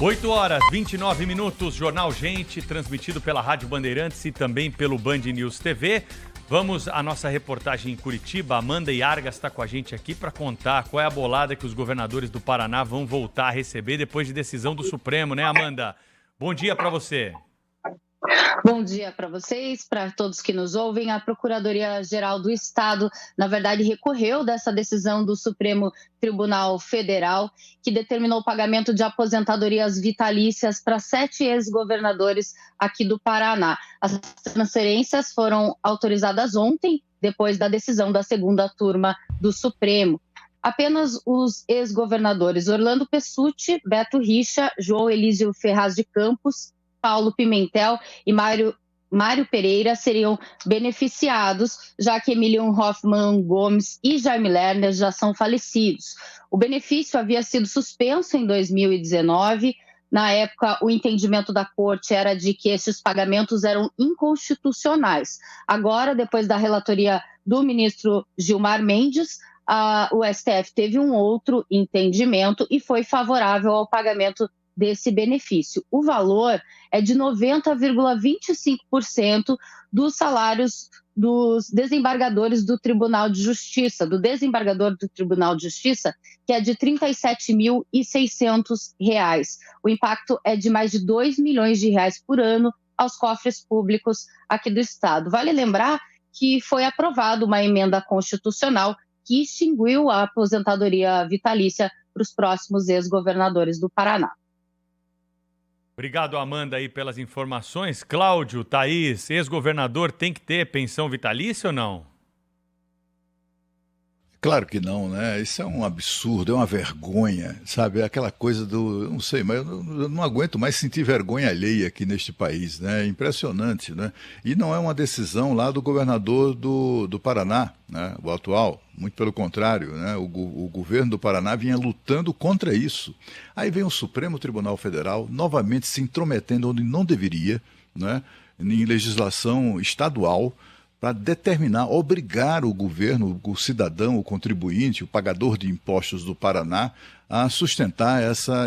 8h29, Jornal Gente, transmitido pela Rádio Bandeirantes e também pelo Band News TV. Vamos à nossa reportagem em Curitiba. Amanda Iargas está com a gente aqui para contar qual é a bolada que os governadores do Paraná vão voltar a receber depois de decisão do Supremo, né, Amanda? Bom dia para você. Bom dia para vocês, para todos que nos ouvem. A Procuradoria-Geral do Estado, na verdade, recorreu dessa decisão do Supremo Tribunal Federal, que determinou o pagamento de aposentadorias vitalícias para 7 ex-governadores aqui do Paraná. As transferências foram autorizadas ontem, depois da decisão da segunda turma do Supremo. Apenas os ex-governadores Orlando Pessutti, Beto Richa, João Elísio Ferraz de Campos, Paulo Pimentel e Mário Pereira seriam beneficiados, já que Emiliano Hoffmann Gomes e Jaime Lerner já são falecidos. O benefício havia sido suspenso em 2019. Na época, o entendimento da corte era de que esses pagamentos eram inconstitucionais. Agora, depois da relatoria do ministro Gilmar Mendes, o STF teve um outro entendimento e foi favorável ao pagamento desse benefício. O valor é de 90,25% dos salários dos desembargadores do Tribunal de Justiça, do desembargador do Tribunal de Justiça, que é de R$ 37.600. O impacto é de mais de R$ 2 milhões por ano aos cofres públicos aqui do Estado. Vale lembrar que foi aprovada uma emenda constitucional que extinguiu a aposentadoria vitalícia para os próximos ex-governadores do Paraná. Obrigado, Amanda, aí pelas informações. Cláudio, Thaís, ex-governador tem que ter pensão vitalícia ou não? Claro que não, né? Isso é um absurdo, é uma vergonha, sabe? É aquela coisa do, não sei, mas eu não aguento mais sentir vergonha alheia aqui neste país, né? É impressionante, né? E não é uma decisão lá do governador do Paraná, né? O atual, muito pelo contrário, né? O governo do Paraná vinha lutando contra isso. Aí vem o Supremo Tribunal Federal novamente se intrometendo onde não deveria, né? Em legislação estadual, para determinar, obrigar o governo, o cidadão, o contribuinte, o pagador de impostos do Paraná a sustentar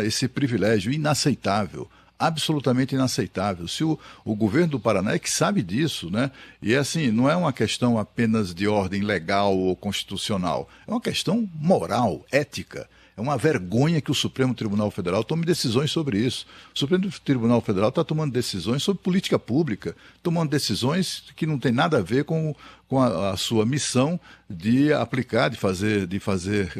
esse privilégio inaceitável, absolutamente inaceitável. Se o governo do Paraná é que sabe disso, né? E assim, não é uma questão apenas de ordem legal ou constitucional, é uma questão moral, ética. É uma vergonha que o Supremo Tribunal Federal tome decisões sobre isso. O Supremo Tribunal Federal está tomando decisões sobre política pública, tomando decisões que não tem nada a ver com a sua missão de aplicar, de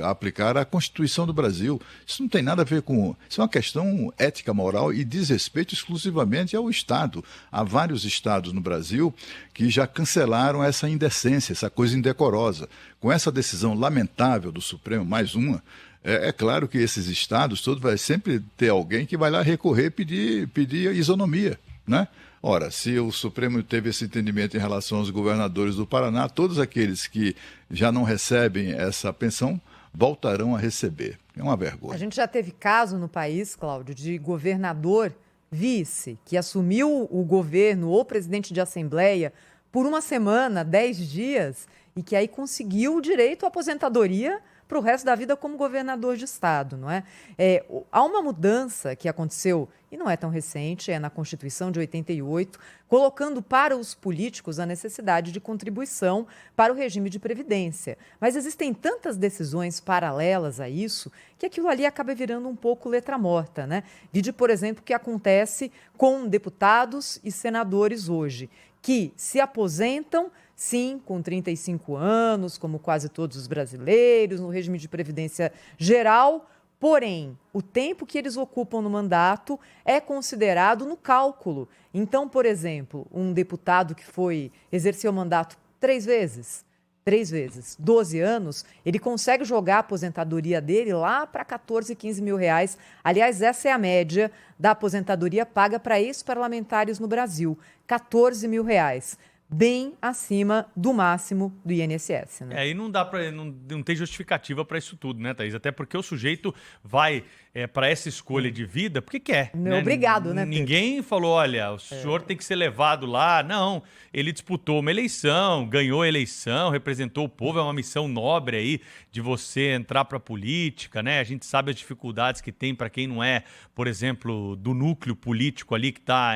aplicar a Constituição do Brasil. Isso não tem nada a ver com... Isso é uma questão ética, moral e diz respeito exclusivamente ao Estado. Há vários estados no Brasil que já cancelaram essa indecência, essa coisa indecorosa. Com essa decisão lamentável do Supremo, mais uma, é claro que esses estados todos vai sempre ter alguém que vai lá recorrer e pedir isonomia, né? Ora, se o Supremo teve esse entendimento em relação aos governadores do Paraná, todos aqueles que já não recebem essa pensão voltarão a receber. É uma vergonha. A gente já teve caso no país, Cláudio, de governador vice que assumiu o governo ou presidente de assembleia por uma semana, 10 dias, e que aí conseguiu o direito à aposentadoria para o resto da vida como governador de estado, não é? Há uma mudança que aconteceu, e não é tão recente, é na Constituição de 88, colocando para os políticos a necessidade de contribuição para o regime de previdência. Mas existem tantas decisões paralelas a isso que aquilo ali acaba virando um pouco letra morta, né? Vide, por exemplo, o que acontece com deputados e senadores hoje, que se aposentam, sim, com 35 anos, como quase todos os brasileiros, no regime de previdência geral, porém, o tempo que eles ocupam no mandato é considerado no cálculo. Então, por exemplo, um deputado que exerceu o mandato 3 vezes, 12 anos, ele consegue jogar a aposentadoria dele lá para 14, 15 mil reais. Aliás, essa é a média da aposentadoria paga para ex-parlamentares no Brasil, 14 mil reais. bem acima do máximo do INSS. Né? Aí não dá para não tem justificativa para isso tudo, né, Thaís? Até porque o sujeito vai para essa escolha de vida porque quer. Né? Obrigado, né, Pedro? Ninguém falou, olha, o senhor tem que ser levado lá. Não, ele disputou uma eleição, ganhou a eleição, representou o povo, é uma missão nobre aí de você entrar para a política, né? A gente sabe as dificuldades que tem para quem não é, por exemplo, do núcleo político ali que está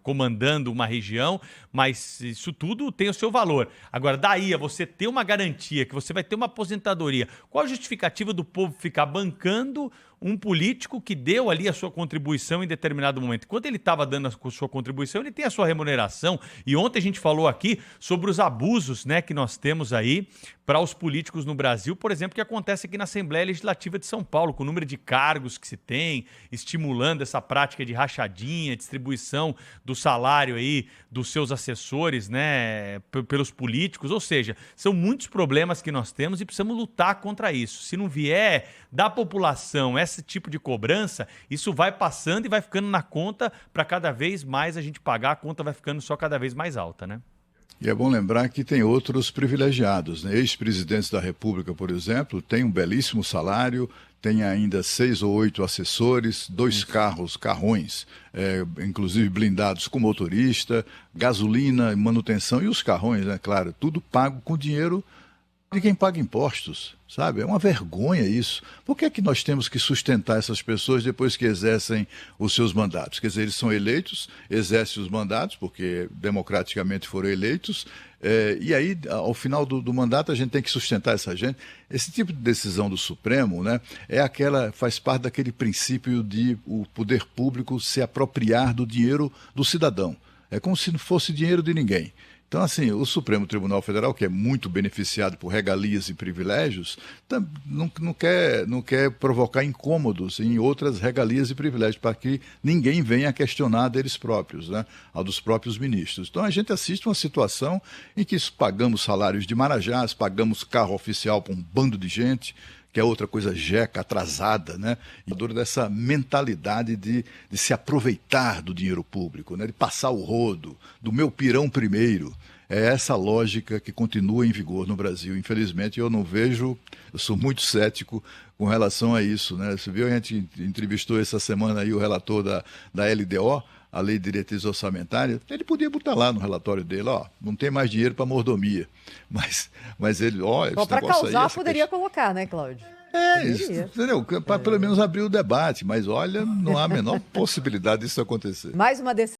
comandando uma região, mas isso tudo tem o seu valor. Agora, daí a você ter uma garantia que você vai ter uma aposentadoria, qual a justificativa do povo ficar bancando um político que deu ali a sua contribuição em determinado momento? Enquanto ele estava dando a sua contribuição, ele tem a sua remuneração. E ontem a gente falou aqui sobre os abusos, né, que nós temos aí para os políticos no Brasil, por exemplo, que acontece aqui na Assembleia Legislativa de São Paulo, com o número de cargos que se tem, estimulando essa prática de rachadinha, distribuição do salário aí dos seus assessores, né, pelos políticos. Ou seja, são muitos problemas que nós temos e precisamos lutar contra isso. Se não vier da população esse tipo de cobrança, isso vai passando e vai ficando na conta para cada vez mais a gente pagar, a conta vai ficando só cada vez mais alta, né? E é bom lembrar que tem outros privilegiados, né? Ex-presidentes da República, por exemplo, têm um belíssimo salário, tem ainda 6 ou 8 assessores, 2 carrões, inclusive blindados com motorista, gasolina, manutenção e os carrões, né? Claro, tudo pago com dinheiro de quem paga impostos, sabe? É uma vergonha isso. Por que é que nós temos que sustentar essas pessoas depois que exercem os seus mandatos? Quer dizer, eles são eleitos, exercem os mandatos, porque democraticamente foram eleitos, e aí, ao final do mandato, a gente tem que sustentar essa gente. Esse tipo de decisão do Supremo, né, faz parte daquele princípio de o poder público se apropriar do dinheiro do cidadão. É como se não fosse dinheiro de ninguém. Então, assim, o Supremo Tribunal Federal, que é muito beneficiado por regalias e privilégios, não quer provocar incômodos em outras regalias e privilégios, para que ninguém venha questionar deles próprios, né, a dos próprios ministros. Então, a gente assiste uma situação em que pagamos salários de marajás, pagamos carro oficial para um bando de gente, que é outra coisa jeca, atrasada, né? E dessa mentalidade de se aproveitar do dinheiro público, né? De passar o rodo, do meu pirão primeiro. É essa lógica que continua em vigor no Brasil. Infelizmente, eu sou muito cético com relação a isso, né? Você viu, a gente entrevistou essa semana aí o relator da LDO, a Lei de Diretrizes Orçamentárias. Ele podia botar lá no relatório dele, não tem mais dinheiro para mordomia. Mas ele, só para causar poderia colocar, né, Cláudio? Entendeu? Para pelo menos abrir o debate. Mas olha, não há a menor possibilidade disso acontecer. Mais uma decisão.